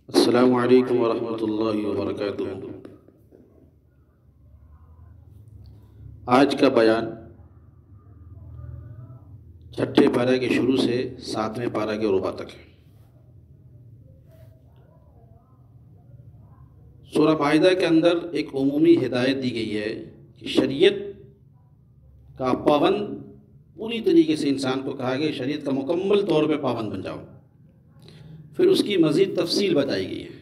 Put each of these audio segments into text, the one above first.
السلام علیکم ورحمۃ اللہ وبرکاتہ۔ آج کا بیان چھٹے پارہ کے شروع سے ساتویں پارہ کے ربع تک ہے۔ سورہ مائدہ کے اندر ایک عمومی ہدایت دی گئی ہے کہ شریعت کا پابند پوری طریقے سے انسان کو کہا گیا، شریعت کا مکمل طور پہ پابند بن جاؤ۔ پھر اس کی مزید تفصیل بتائی گئی ہے۔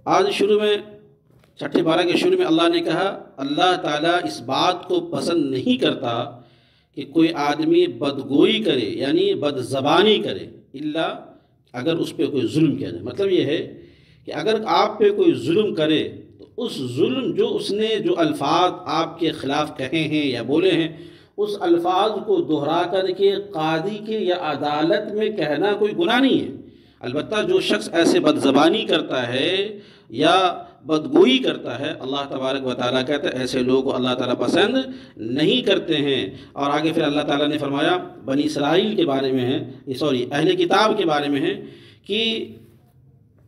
آج شروع میں چھٹے پارہ کے شروع میں اللہ نے کہا، اللہ تعالیٰ اس بات کو پسند نہیں کرتا کہ کوئی آدمی بدگوئی کرے، یعنی بد زبانی کرے، الا اگر اس پہ کوئی ظلم کیا جائے۔ مطلب یہ ہے کہ اگر آپ پہ کوئی ظلم کرے تو اس ظلم اس نے جو الفاظ آپ کے خلاف کہے ہیں یا بولے ہیں، اس الفاظ کو دہرا کر کے قاضی کے یا عدالت میں کہنا کوئی گناہ نہیں ہے۔ البتہ جو شخص ایسے بد زبانی کرتا ہے یا بدگوئی کرتا ہے، اللہ تبارک و تعالیٰ کہتا ہے ایسے لوگوں کو اللہ تعالیٰ پسند نہیں کرتے ہیں۔ اور آگے پھر اللہ تعالیٰ نے فرمایا بنی اسرائیل کے بارے میں ہے، اہل کتاب کے بارے میں ہے کہ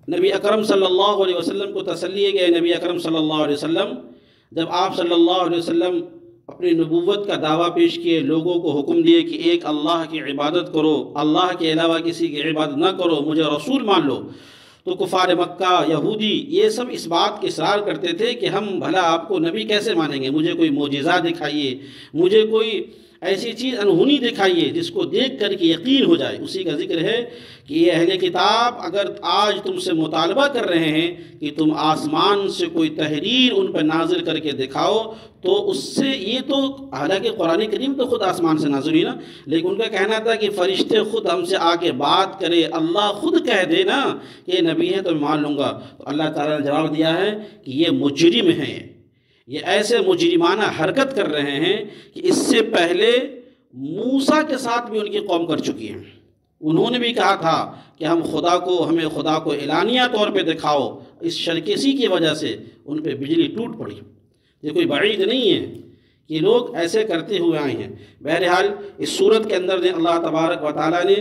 نبی اکرم صلی اللہ علیہ وسلم کو تسلی ہے کہ نبی اکرم صلی اللہ علیہ وسلم جب آپ صلی اللہ علیہ وسلم اپنی نبوت کا دعویٰ پیش کیے، لوگوں کو حکم دیے کہ ایک اللہ کی عبادت کرو، اللہ کے علاوہ کسی کی عبادت نہ کرو، مجھے رسول مان لو، تو کفار مکہ، یہودی، یہ سب اس بات کے اصرار کرتے تھے کہ ہم بھلا آپ کو نبی کیسے مانیں گے، مجھے کوئی معجزہ دکھائیے، مجھے کوئی ایسی چیز انہونی دکھائیے جس کو دیکھ کر کے یقین ہو جائے۔ اسی کا ذکر ہے کہ یہ اہل کتاب اگر آج تم سے مطالبہ کر رہے ہیں کہ تم آسمان سے کوئی تحریر ان پر نازل کر کے دکھاؤ، تو اس سے یہ تو حالانکہ قرآن کریم تو خود آسمان سے نازل ہوئی نا، لیکن ان کا کہنا تھا کہ فرشتے خود ہم سے آ کے بات کرے، اللہ خود کہہ دے نا کہ یہ نبی ہے تو میں مان لوں گا۔ تو اللہ تعالیٰ نے جواب دیا ہے کہ یہ مجرم ہیں، یہ ایسے مجرمانہ حرکت کر رہے ہیں کہ اس سے پہلے موسیٰ کے ساتھ بھی ان کی قوم کر چکی ہے۔ انہوں نے بھی کہا تھا کہ ہمیں خدا کو اعلانیہ طور پہ دکھاؤ، اس شرکیسی کی وجہ سے ان پہ بجلی ٹوٹ پڑی۔ یہ کوئی بعید نہیں ہے کہ لوگ ایسے کرتے ہوئے آئے ہیں۔ بہرحال اس صورت کے اندر اللہ تبارک و تعالیٰ نے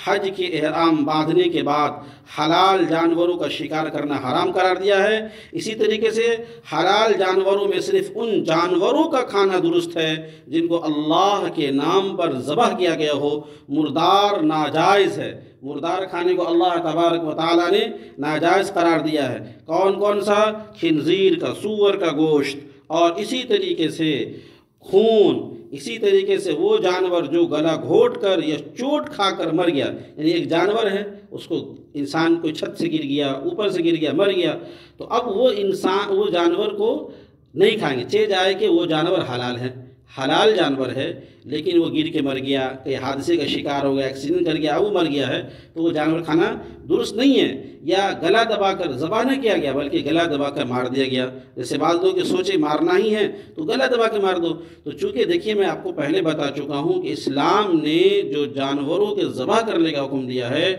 حج کے احرام باندھنے کے بعد حلال جانوروں کا شکار کرنا حرام قرار دیا ہے۔ اسی طریقے سے حلال جانوروں میں صرف ان جانوروں کا کھانا درست ہے جن کو اللہ کے نام پر ذبح کیا گیا ہو۔ مردار ناجائز ہے، مردار کھانے کو اللہ تبارک و تعالیٰ نے ناجائز قرار دیا ہے۔ کون سا؟ خنزیر کا، سور کا گوشت، اور اسی طریقے سے خون، اسی طریقے سے وہ جانور جو گلا گھوٹ کر یا چوٹ کھا کر مر گیا، یعنی ایک جانور ہے اس کو انسان کوئی چھت سے گر گیا، اوپر سے گر گیا، مر گیا، تو اب وہ جانور کو نہیں کھائیں گے، چہ جائے کہ وہ جانور حلال ہے، حلال جانور ہے، لیکن وہ گر کے مر گیا، کہیں حادثے کا شکار ہو گیا، ایکسیڈنٹ کر گیا، وہ مر گیا ہے، تو وہ جانور کھانا درست نہیں ہے۔ یا گلا دبا کر ذبح نہ کیا گیا بلکہ گلا دبا کر مار دیا گیا، جیسے بعض لوگ کے سوچے مارنا ہی ہے تو گلا دبا کے مار دو۔ تو چونکہ دیکھیے میں آپ کو پہلے بتا چکا ہوں کہ اسلام نے جو جانوروں کے ذبح کرنے کا حکم دیا ہے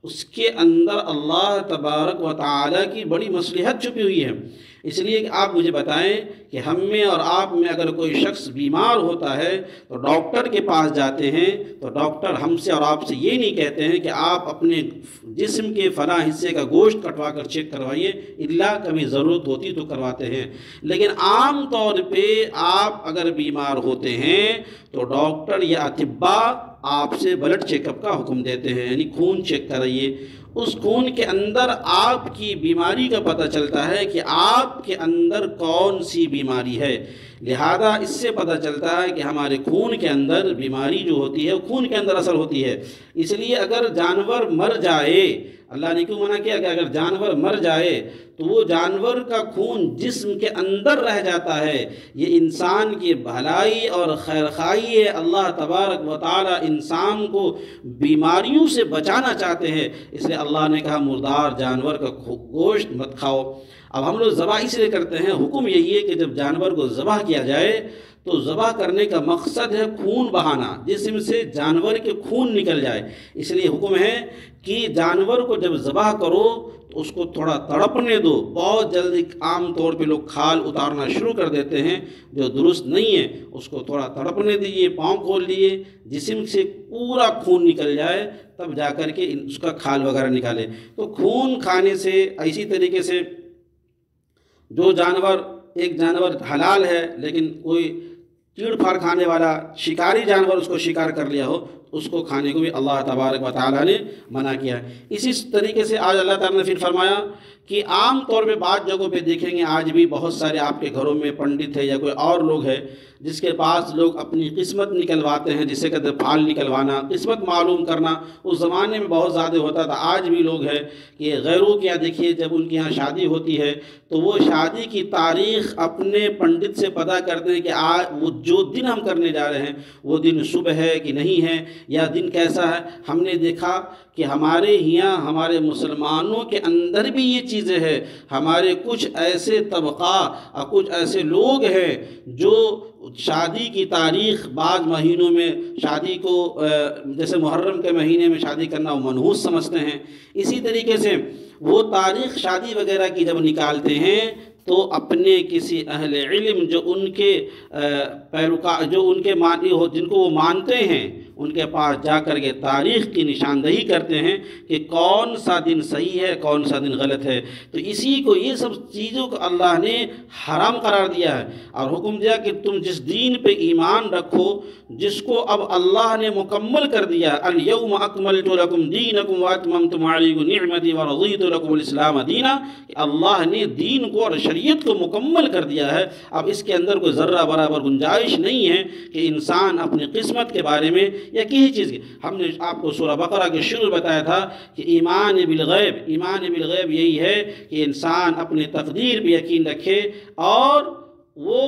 اس کے اندر اللہ تبارک و تعالیٰ کی بڑی مصلحت چھپی ہوئی ہے۔ اس لیے کہ آپ مجھے بتائیں کہ ہم میں اور آپ میں اگر کوئی شخص بیمار ہوتا ہے تو ڈاکٹر کے پاس جاتے ہیں تو ڈاکٹر ہم سے اور آپ سے یہ نہیں کہتے ہیں کہ آپ اپنے جسم کے فلاں حصے کا گوشت کٹوا کر چیک کروائیے، الا کبھی ضرورت ہوتی تو کرواتے ہیں، لیکن عام طور پہ آپ اگر بیمار ہوتے ہیں تو ڈاکٹر یا اطباء آپ سے بلڈ چیک اپ کا حکم دیتے ہیں، یعنی خون چیک کرائیے۔ اس خون کے اندر آپ کی بیماری کا پتہ چلتا ہے کہ آپ کے اندر کون سی بیماری ہے، لہذا اس سے پتہ چلتا ہے کہ ہمارے خون کے اندر بیماری جو ہوتی ہے وہ خون کے اندر اثر ہوتی ہے۔ اس لیے اگر جانور مر جائے، اللہ نے کیوں منع کیا کہ اگر جانور مر جائے تو وہ جانور کا خون جسم کے اندر رہ جاتا ہے، یہ انسان کی بھلائی اور خیرخواہی ہے۔ اللہ تبارک و تعالی انسان کو بیماریوں سے بچانا چاہتے ہیں، اس لیے اللہ نے کہا مردار جانور کا گوشت مت کھاؤ۔ اب ہم لوگ ذبح اس لیے کرتے ہیں، حکم یہی ہے کہ جب جانور کو ذبح کیا جائے تو ذبح کرنے کا مقصد ہے خون بہانا، جسم سے جانور کے خون نکل جائے، اس لیے حکم ہے کہ جانور کو جب ذبح کرو تو اس کو تھوڑا تڑپنے دو۔ بہت جلدی عام طور پہ لوگ کھال اتارنا شروع کر دیتے ہیں جو درست نہیں ہے، اس کو تھوڑا تڑپنے دیجیے، پاؤں کھول لیے، جسم سے پورا خون نکل جائے، تب جا کر کے اس کا کھال وغیرہ نکالے۔ تو خون کھانے سے اسی طریقے سے جو جانور، ایک جانور حلال ہے لیکن کوئی چیڑ پھاڑ کھانے والا شکاری جانور اس کو شکار کر لیا ہو، اس کو کھانے کو بھی اللہ تبارک و تعالیٰ نے منع کیا ہے۔ اسی طریقے سے آج اللہ تعالیٰ نے پھر فرمایا کہ عام طور پہ بعض جگہوں پہ دیکھیں گے آج بھی بہت سارے آپ کے گھروں میں پنڈت ہے یا کوئی اور لوگ ہے جس کے پاس لوگ اپنی قسمت نکلواتے ہیں، جسے کہتے ہیں پھال نکلوانا، قسمت معلوم کرنا۔ اس زمانے میں بہت زیادہ ہوتا تھا، آج بھی لوگ ہیں کہ غیروں کے یہاں دیکھیے جب ان کے یہاں شادی ہوتی ہے تو وہ شادی کی تاریخ اپنے پنڈت سے پتہ کرتے ہیں کہ آج وہ جو دن ہم کرنے جا رہے ہیں وہ دن صبح ہے کہ نہیں ہے، یا دن کیسا ہے۔ ہم نے دیکھا کہ ہمارے یہاں ہمارے مسلمانوں کے اندر بھی یہ چیزیں ہیں، ہمارے کچھ ایسے طبقہ اور کچھ ایسے لوگ ہیں جو شادی کی تاریخ بعض مہینوں میں شادی کو جیسے محرم کے مہینے میں شادی کرنا وہ منحوس سمجھتے ہیں۔ اسی طریقے سے وہ تاریخ شادی وغیرہ کی جب نکالتے ہیں تو اپنے کسی اہل علم جو ان کے پیروکار، جو ان کے مانی ہو، جن کو وہ مانتے ہیں، ان کے پاس جا کر کے تاریخ کی نشاندہی کرتے ہیں کہ کون سا دن صحیح ہے کون سا دن غلط ہے۔ تو اسی کو، یہ سب چیزوں کو اللہ نے حرام قرار دیا ہے اور حکم دیا کہ تم جس دین پہ ایمان رکھو، جس کو اب اللہ نے مکمل کر دیا، الیوم اکملت لکم دینکم واتممت علیکم نعمتی ورضیت لکم الاسلام دینا، کہ اللہ نے دین کو اور شریعت کو مکمل کر دیا ہے۔ اب اس کے اندر کوئی ذرہ برابر گنجائش نہیں ہے کہ انسان اپنی قسمت کے بارے میں یا کسی چیز کی، ہم نے آپ کو سورہ بقرہ کے شروع بتایا تھا کہ ایمان بالغیب، ایمان بالغیب یہی ہے کہ انسان اپنے تقدیر پہ یقین رکھے اور وہ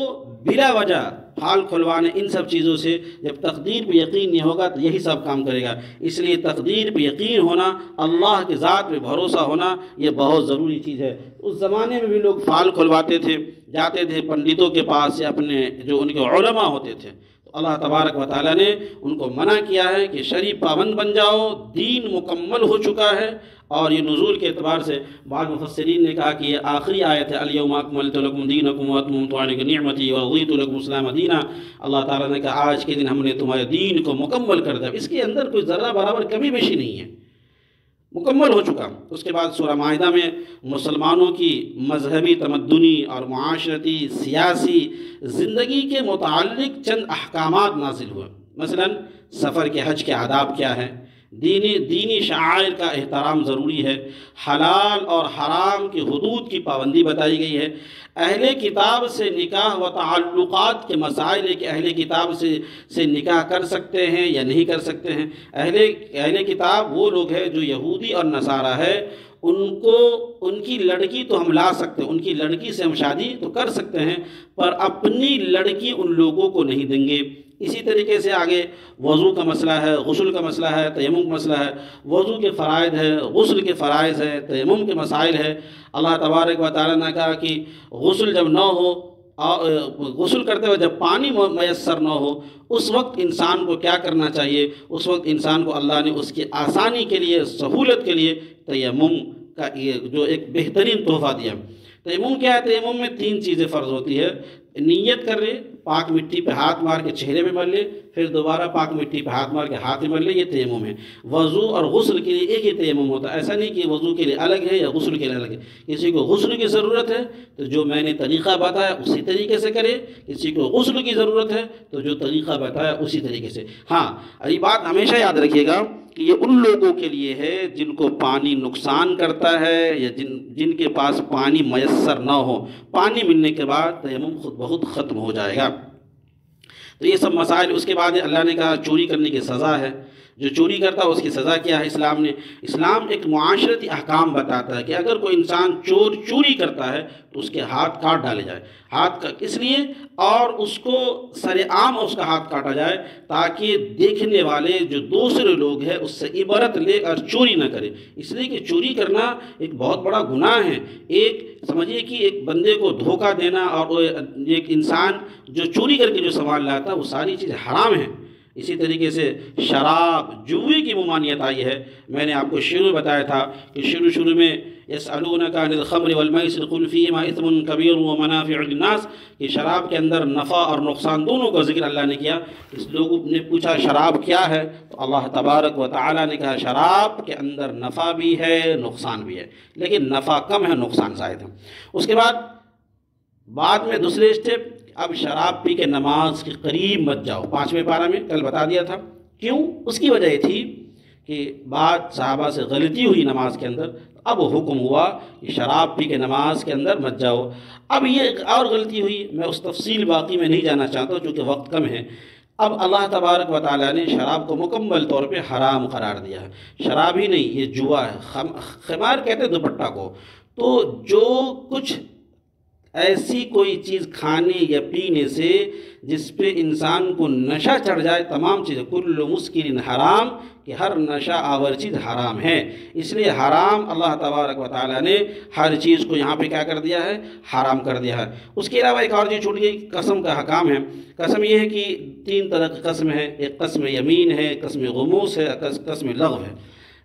بلا وجہ پھال کھلوانے ان سب چیزوں سے، جب تقدیر پہ یقین نہیں ہوگا تو یہی سب کام کرے گا۔ اس لیے تقدیر پہ یقین ہونا، اللہ کے ذات پہ بھروسہ ہونا، یہ بہت ضروری چیز ہے۔ اس زمانے میں بھی لوگ پھال کھلواتے تھے، جاتے تھے پنڈتوں کے پاس یا اپنے جو ان کے علماء ہوتے تھے، تو اللہ تبارک و تعالیٰ نے ان کو منع کیا ہے کہ شرعی پابند بن جاؤ، دین مکمل ہو چکا ہے۔ اور یہ نزول کے اعتبار سے بعض مفسرین نے کہا کہ یہ آخری آیت ہے، الیوم اکملت لکم دینکم واتممت علیکم نعمتی ورضیت لکم الاسلام دینا۔ اللہ تعالیٰ نے کہا آج کے دن ہم نے تمہارے دین کو مکمل کر دیا، اس کے اندر کوئی ذرہ برابر کمی بیشی نہیں ہے، مکمل ہو چکا۔ اس کے بعد سورہ مائدہ میں مسلمانوں کی مذہبی، تمدنی اور معاشرتی، سیاسی زندگی کے متعلق چند احکامات نازل ہوئے۔ مثلا سفر کے حج کے آداب کیا ہیں، دینی شعائر کا احترام ضروری ہے، حلال اور حرام کی حدود کی پابندی بتائی گئی ہے، اہل کتاب سے نکاح و تعلقات کے مسائل ہے کہ اہل کتاب سے نکاح کر سکتے ہیں یا نہیں کر سکتے ہیں۔ اہل کتاب وہ لوگ ہیں جو یہودی اور نصارہ ہے، ان کی لڑکی تو ہم لا سکتے ہیں، ان کی لڑکی سے ہم شادی تو کر سکتے ہیں، پر اپنی لڑکی ان لوگوں کو نہیں دیں گے۔ اسی طریقے سے آگے وضو کا مسئلہ ہے، غسل کا مسئلہ ہے، تیمم کا مسئلہ ہے، وضو کے فرائض ہے، غسل کے فرائض ہے، تیمم کے مسائل ہے۔ اللہ تبارک و تعالیٰ نے کہا کہ غسل جب نہ ہو، غسل کرتے ہوئے جب پانی میسر نہ ہو، اس وقت انسان کو کیا کرنا چاہیے؟ اس وقت انسان کو اللہ نے اس کی آسانی کے لیے، سہولت کے لیے تیمم کا جو ایک بہترین تحفہ دیا۔ تیمم کیا ہے؟ تیمم میں 3 چیزیں فرض ہوتی ہے، نیت کر لے، پاک مٹی پہ ہاتھ مار کے چہرے پہ مل لے، پھر دوبارہ پاک مٹی پہ ہاتھ مار کے ہاتھ میں مل لے، یہ تیمم ہے۔ وضو اور غسل کے لیے ایک ہی تیمم ہوتا ہے، ایسا نہیں کہ وضو کے لیے الگ ہے یا غسل کے لیے الگ ہے۔ کسی کو غسل کی ضرورت ہے تو جو میں نے طریقہ بتایا اسی طریقے سے کرے، کسی کو غسل کی ضرورت ہے تو جو طریقہ بتایا اسی طریقے سے۔ ہاں، یہ بات ہمیشہ یاد رکھیے گا کہ یہ ان لوگوں کے لیے ہے جن کو پانی نقصان کرتا ہے یا جن کے پاس پانی میسر نہ ہو، پانی ملنے کے بعد تیمم خود بخود ختم ہو جائے گا۔ تو یہ سب مسائل۔ اس کے بعد اللہ نے کہا چوری کرنے کی سزا ہے، جو چوری کرتا ہے اس کی سزا کیا ہے اسلام نے؟ اسلام ایک معاشرتی احکام بتاتا ہے کہ اگر کوئی انسان چوری کرتا ہے تو اس کے ہاتھ کاٹ ڈالے جائے، ہاتھ کا اس لیے، اور اس کو سر عام اس کا ہاتھ کاٹا جائے تاکہ دیکھنے والے جو دوسرے لوگ ہیں اس سے عبرت لے اور چوری نہ کرے، اس لیے کہ چوری کرنا ایک بہت بڑا گناہ ہے۔ ایک سمجھیے کہ ایک بندے کو دھوکہ دینا اور ایک انسان جو چوری کر کے جو سامان لاتا ہے وہ ساری چیزیں حرام ہیں۔ اسی طریقے سے شراب، جوئے کی ممانعت آئی ہے۔ میں نے آپ کو شروع بتایا تھا کہ شروع میں یسألونک عن الخمر والمیسر قل فیہما اثم کبیر ومنافع للناس، کہ شراب کے اندر نفع اور نقصان دونوں کا ذکر اللہ نے کیا۔ اس لوگوں نے پوچھا شراب کیا ہے، تو اللہ تبارک و تعالیٰ نے کہا شراب کے اندر نفع بھی ہے نقصان بھی ہے، لیکن نفع کم ہے نقصان زائد ہے۔ اس کے بعد میں دوسرے اسٹیپ، اب شراب پی کے نماز کے قریب مت جاؤ، 5ویں پارہ میں کل بتا دیا تھا۔ کیوں؟ اس کی وجہ یہ تھی کہ بعد صحابہ سے غلطی ہوئی نماز کے اندر، اب حکم ہوا کہ شراب پی کے نماز کے اندر مت جاؤ۔ اب یہ ایک اور غلطی ہوئی، میں اس تفصیل باقی میں نہیں جانا چاہتا ہوں چونکہ وقت کم ہے۔ اب اللہ تبارک و تعالیٰ نے شراب کو مکمل طور پہ حرام قرار دیا ہے۔ شراب ہی نہیں، یہ جوا ہے، خمار کہتے ہیں دوپٹہ کو۔ تو جو کچھ ایسی کوئی چیز کھانے یا پینے سے جس پہ انسان کو نشہ چڑھ جائے، تمام چیزیں، کل مسکر حرام، کہ ہر نشہ آور چیز حرام ہے۔ اس لیے حرام اللہ تبارک و تعالیٰ نے ہر چیز کو یہاں پہ کیا کر دیا ہے؟ حرام کر دیا ہے۔ اس کے علاوہ ایک اور چیز چھوٹ گئی، قسم کا حکام ہے۔ قسم یہ ہے کہ 3 طرح کی قسم ہے، ایک قسم یمین ہے، قسم غموس ہے، قسم لغو ہے۔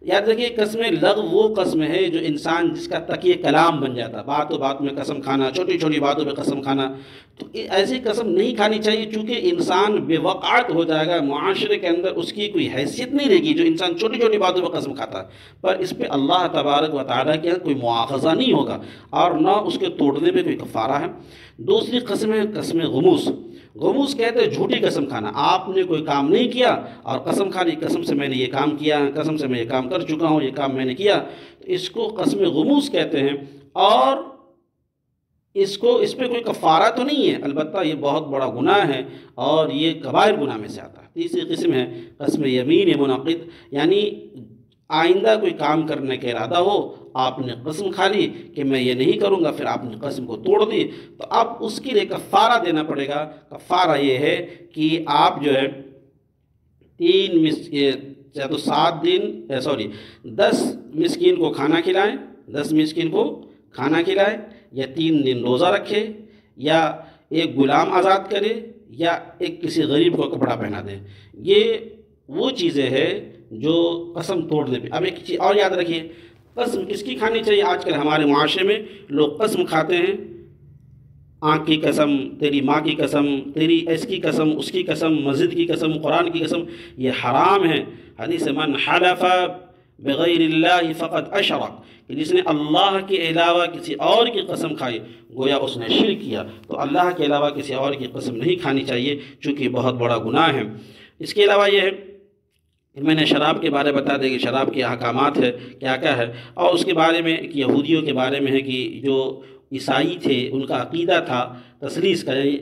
یاد رکھیے قسم لغو وہ قسم ہے جو انسان جس کا تکیہ کلام بن جاتا، بات میں قسم کھانا، چھوٹی چھوٹی باتوں پہ قسم کھانا، تو ایسی قسم نہیں کھانی چاہیے، چونکہ انسان بے وقعت ہو جائے گا، معاشرے کے اندر اس کی کوئی حیثیت نہیں رہے گی جو انسان چھوٹی چھوٹی باتوں پہ قسم کھاتا ہے۔ پر اس پہ اللہ تبارک و تعالیٰ کے یہاں کوئی مواخذہ نہیں ہوگا اور نہ اس کے توڑنے پہ کوئی کفارہ ہے۔ دوسری قسم ہے قسم غموس۔ غموس کہتے ہیں جھوٹی قسم کھانا، آپ نے کوئی کام نہیں کیا اور قسم کھا لی، قسم سے میں نے یہ کام کیا، قسم سے میں یہ کام کر چکا ہوں، یہ کام میں نے کیا، تو اس کو قسم غموس کہتے ہیں۔ اور اس پہ کوئی کفارہ تو نہیں ہے، البتہ یہ بہت بڑا گناہ ہے اور یہ کبائر گناہ میں سے آتا ہے۔ تیسری قسم ہے قسم یمین منعقد، یعنی آئندہ کوئی کام کرنے کا ارادہ ہو، آپ نے قسم کھا لی کہ میں یہ نہیں کروں گا، پھر آپ نے قسم کو توڑ دی، تو اب اس کے لیے کفارہ دینا پڑے گا۔ کفارہ یہ ہے کہ آپ جو ہے 10 مسکین کو کھانا کھلائیں، 10 مسکین کو کھانا کھلائیں، یا 3 دن روزہ رکھے، یا ایک غلام آزاد کرے، یا ایک کسی غریب کو کپڑا پہنا دے۔ یہ وہ چیزیں ہیں جو قسم توڑنے پہ۔ اب ایک چیز اور یاد رکھیے، قسم کس کی کھانی چاہیے؟ آج کل ہمارے معاشرے میں لوگ قسم کھاتے ہیں، آنکھ کی قسم، تیری ماں کی قسم، تیری اس کی قسم، اس کی قسم، مسجد کی قسم، قرآن کی قسم، یہ حرام ہے۔ حدیث من حلف بغیر اللہ فقد اشرک، کہ جس نے اللہ کے علاوہ کسی اور کی قسم کھائی گویا اس نے شرک کیا۔ تو اللہ کے علاوہ کسی اور کی قسم نہیں کھانی چاہیے چونکہ یہ بہت بڑا گناہ ہے۔ اس کے علاوہ یہ ہے، میں نے شراب کے بارے بتا دیں کہ شراب کے احکامات ہے کیا کیا ہے، اور اس کے بارے میں کہ یہودیوں کے بارے میں ہے کہ جو عیسائی تھے ان کا عقیدہ تھا تثلیث کا، یعنی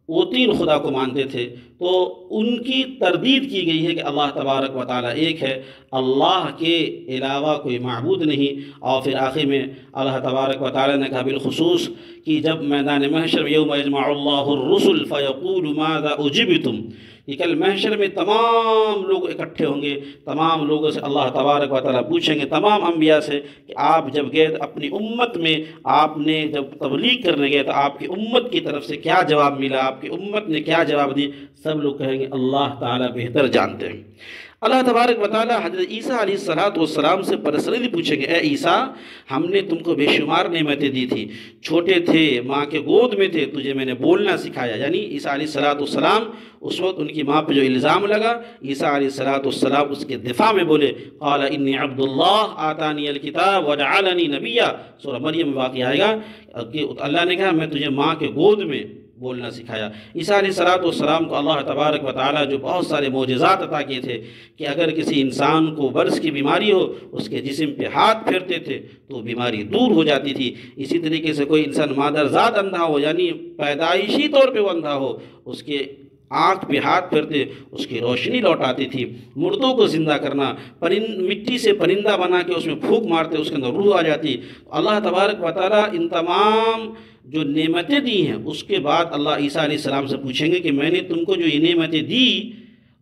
وہ 3 خدا کو مانتے تھے، تو ان کی تردید کی گئی ہے کہ اللہ تبارک و تعالیٰ ایک ہے، اللہ کے علاوہ کوئی معبود نہیں۔ اور پھر آخر میں اللہ تبارک و تعالیٰ نے کہا بالخصوص کہ جب میدان محشر یوم یجمع اللہ الرسل فیقول ماذا اجبتم، کہ کل محشر میں تمام لوگ اکٹھے ہوں گے، تمام لوگوں سے اللہ تبارک و تعالیٰ پوچھیں گے، تمام انبیاء سے، کہ آپ جب گئے اپنی امت میں، آپ نے جب تبلیغ کرنے گئے تو آپ کی امت کی طرف سے کیا جواب ملا، آپ کی امت نے کیا جواب دی؟ سب لوگ کہیں گے اللہ تعالیٰ بہتر جانتے ہیں۔ اللہ تبارک و تعالیٰ حضرت عیسیٰ علیہ السلام سے پرسنلی پوچھیں گے، اے عیسیٰ ہم نے تم کو بے شمار نعمتیں دی تھی، چھوٹے تھے، ماں کے گود میں تھے، تجھے میں نے بولنا سکھایا۔ یعنی عیسیٰ علیہ السلام اس وقت ان کی ماں پہ جو الزام لگا، عیسیٰ علیہ السلام اس کے دفاع میں بولے، قال انی عبد اللہ آتانی الکتاب وجعلنی نبیا، سورہ مریم میں واقع آئے گا کہ اللہ نے کہا میں تجھے ماں کے گود میں بولنا سکھایا۔ عیسیٰ علیہ السلام کو اللہ تبارک و تعالیٰ جو بہت سارے معجزات عطا کیے تھے کہ اگر کسی انسان کو برص کی بیماری ہو اس کے جسم پہ ہاتھ پھیرتے تھے تو بیماری دور ہو جاتی تھی۔ اسی طریقے سے کوئی انسان مادرزاد اندھا ہو، یعنی پیدائشی طور پہ وہ اندھا ہو، اس کے آنکھ پہ ہاتھ پھیرتے اس کی روشنی لوٹاتی تھی، مردوں کو زندہ کرنا، مٹی سے پرندہ بنا کے اس میں پھونک مارتے اس کے اندر روح آ جاتی۔ اللہ تبارک و تعالیٰ ان تمام جو نعمتیں دی ہیں اس کے بعد اللہ عیسیٰ علیہ السلام سے پوچھیں گے کہ میں نے تم کو جو یہ نعمتیں دی،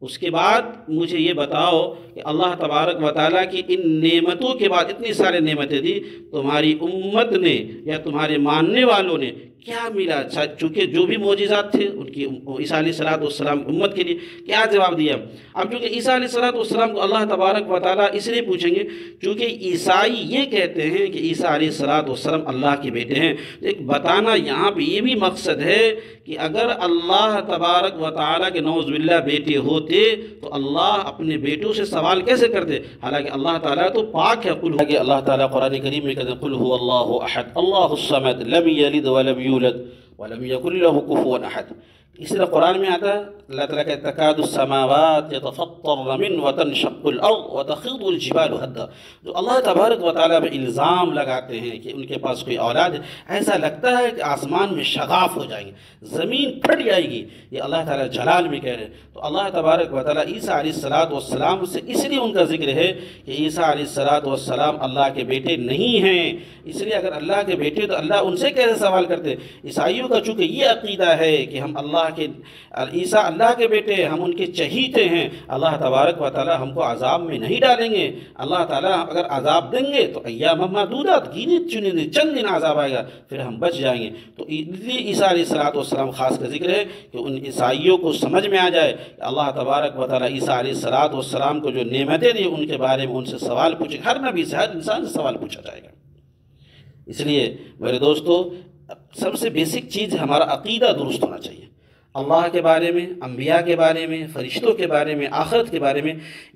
اس کے بعد مجھے یہ بتاؤ کہ اللہ تبارک و تعالیٰ کی ان نعمتوں کے بعد اتنی سارے نعمتیں دی، تمہاری امت نے یا تمہارے ماننے والوں نے کیا ملا؟ چونکہ جو بھی معجزات تھے ان کی عیسیٰ علیہ السلام امت کے لیے کیا جواب دیا؟ اب چونکہ عیسیٰ علیہ السلام کو اللہ تبارک و تعالیٰ اس لیے پوچھیں گے چونکہ عیسائی یہ کہتے ہیں کہ عیسیٰ علیہ السلام اللہ کے بیٹے ہیں۔ ایک بتانا یہاں پہ یہ بھی مقصد ہے کہ اگر اللہ تبارک و تعالیٰ کے نعوذ باللہ بیٹے ہوتے تو اللہ اپنے بیٹوں سے سوال کیسے کرتے؟ حالانکہ اللہ تعالیٰ تو پاک ہے۔ کہ اللہ تعالیٰ قرآن کریم میں کہتے ہیں قل هو اللہ احد اللہ الصمد لم یلد ولم یولد ولم یکن له کفوا احد۔ اس لیے قرآن میں آتا ہے اللہ تعالیٰ کہ تکاد السماوات یتفطرن من وتنشق الارض وتخر الجبال هدا۔ جو اللہ تبارک و تعالیٰ میں الزام لگاتے ہیں کہ ان کے پاس کوئی اولاد ہے، ایسا لگتا ہے کہ آسمان میں شغاف ہو جائیں گے، زمین پھٹ جائے گی، یہ اللہ تعالیٰ جلال میں کہہ رہے ہیں۔ تو اللہ تبارک و تعالیٰ عیسیٰ علیہ السلام سے اس لیے ان کا ذکر ہے کہ عیسیٰ علیہ السلام اللہ کے بیٹے نہیں ہیں۔ اس لیے اگر اللہ کے بیٹے تو اللہ ان سے کیسے سوال کرتے؟ عیسائیوں کا چونکہ یہ عقیدہ ہے کہ ہم عیسیٰ اللہ کے بیٹے، ہم ان کے چہیتے ہیں، اللہ تبارک و تعالیٰ ہم کو عذاب میں نہیں ڈالیں گے۔ اللہ تعالیٰ اگر عذاب دیں گے تو ایام معدودات، گنے چنے چند دن عذاب آئے گا، پھر ہم بچ جائیں گے۔ تو اس لیے عیسیٰ علیہ السلام خاص کا ذکر ہے کہ ان عیسائیوں کو سمجھ میں آ جائے کہ اللہ تبارک و تعالیٰ عیسیٰ علیہ السلام کو جو نعمتیں دی ان کے بارے میں ان سے سوال پوچھے، ہر نبی سے، ہر انسان سے سوال پوچھا جائے گا۔ اس لیے میرے دوستو، سب سے بیسک چیز ہمارا عقیدہ درست ہونا چاہیے، اللہ کے بارے میں، انبیاء کے بارے میں، فرشتوں کے بارے میں، آخرت کے بارے میں۔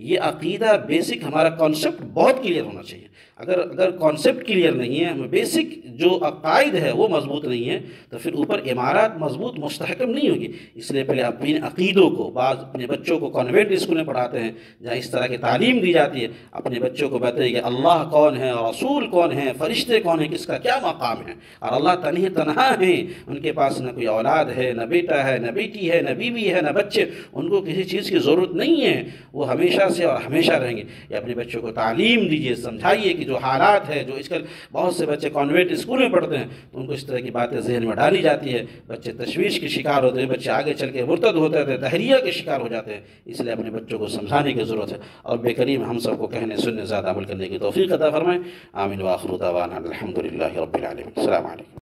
یہ عقیدہ بیسک ہمارا کانسیپٹ بہت کلیئر ہونا چاہیے۔ اگر کانسیپٹ کلیئر نہیں ہے، ہمیں بیسک جو عقائد ہے وہ مضبوط نہیں ہے، تو پھر اوپر عمارات مضبوط مستحکم نہیں ہوگی۔ اس لیے پہلے اپنے عقیدوں کو، بعض اپنے بچوں کو کانوینٹ اسکول میں پڑھاتے ہیں جہاں اس طرح کی تعلیم دی جاتی ہے، اپنے بچوں کو بتائیے کہ اللہ کون ہے، رسول کون ہے، فرشتے کون ہیں، کس کا کیا مقام ہے، اور اللہ تنہا ہیں، ان کے پاس نہ کوئی اولاد ہے، نہ بیٹا ہے، نہ بیٹی ہے، نہ بیوی ہے، نہ بچے، ان کو کسی چیز کی ضرورت نہیں ہے، وہ ہمیشہ سے اور ہمیشہ رہیں گے۔ یہ اپنے بچوں کو تعلیم دیجیے، سمجھائیے کہ جو حالات ہے، جو اس کل بہت سے بچے کانوینٹ اسکول میں پڑھتے ہیں تو ان کو اس طرح کی باتیں ذہن میں ڈالی جاتی ہے، بچے تشویش کے شکار ہوتے ہیں، بچے آگے چل کے مرتد ہوتے ہیں، تحریہ کے شکار ہو جاتے ہیں۔ اس لیے اپنے بچوں کو سمجھانے کی ضرورت ہے، اور بے کریم ہم سب کو کہنے سننے زیادہ عمل کرنے کی توفیق عطا فرمائے۔ آمین وآخر دعوانا الحمدللہ رب العالمین۔ السلام علیکم۔